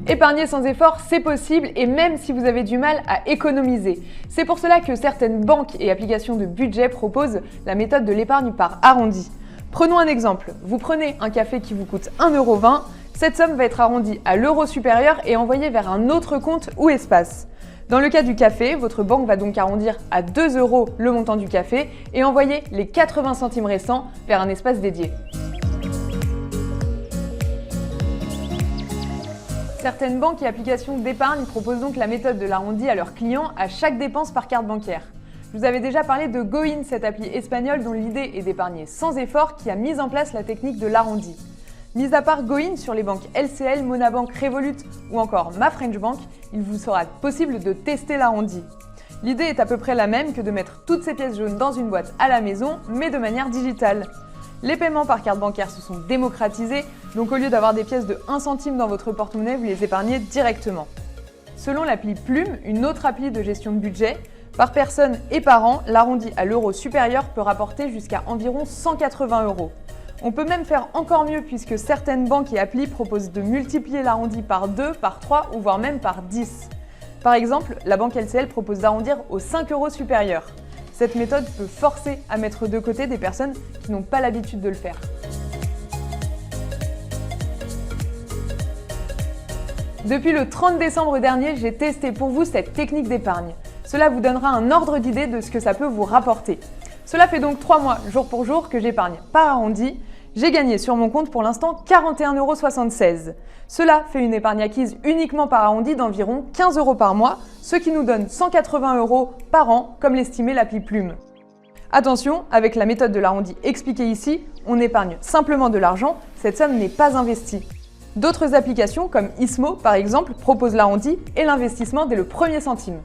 Épargner sans effort, c'est possible et même si vous avez du mal à économiser. C'est pour cela que certaines banques et applications de budget proposent la méthode de l'épargne par arrondi. Prenons un exemple. Vous prenez un café qui vous coûte 1,20 €. Cette somme va être arrondie à l'euro supérieur et envoyée vers un autre compte ou espace. Dans le cas du café, votre banque va donc arrondir à 2 € le montant du café et envoyer les 80 centimes restants vers un espace dédié. Certaines banques et applications d'épargne proposent donc la méthode de l'arrondi à leurs clients à chaque dépense par carte bancaire. Je vous avais déjà parlé de Goin, cette appli espagnole dont l'idée est d'épargner sans effort qui a mis en place la technique de l'arrondi. Mis à part Goin, sur les banques LCL, Monabank, Revolut ou encore Ma French Bank, il vous sera possible de tester l'arrondi. L'idée est à peu près la même que de mettre toutes ces pièces jaunes dans une boîte à la maison, mais de manière digitale. Les paiements par carte bancaire se sont démocratisés, donc au lieu d'avoir des pièces de 1 centime dans votre porte-monnaie, vous les épargnez directement. Selon l'appli Plume, une autre appli de gestion de budget, par personne et par an, l'arrondi à l'euro supérieur peut rapporter jusqu'à environ 180 €. On peut même faire encore mieux puisque certaines banques et applis proposent de multiplier l'arrondi par 2, par 3 ou voire même par 10. Par exemple, la banque LCL propose d'arrondir aux 5 € supérieurs. Cette méthode peut forcer à mettre de côté des personnes qui n'ont pas l'habitude de le faire. Depuis le 30 décembre dernier, j'ai testé pour vous cette technique d'épargne. Cela vous donnera un ordre d'idée de ce que ça peut vous rapporter. Cela fait donc 3 mois, jour pour jour, que j'épargne par arrondi. J'ai gagné sur mon compte pour l'instant 41,76 €. Cela fait une épargne acquise uniquement par arrondi d'environ 15 € par mois, ce qui nous donne 180 € par an, comme l'estimait l'appli Plume. Attention, avec la méthode de l'arrondi expliquée ici, on épargne simplement de l'argent, cette somme n'est pas investie. D'autres applications comme Ismo par exemple proposent l'arrondi et l'investissement dès le premier centime.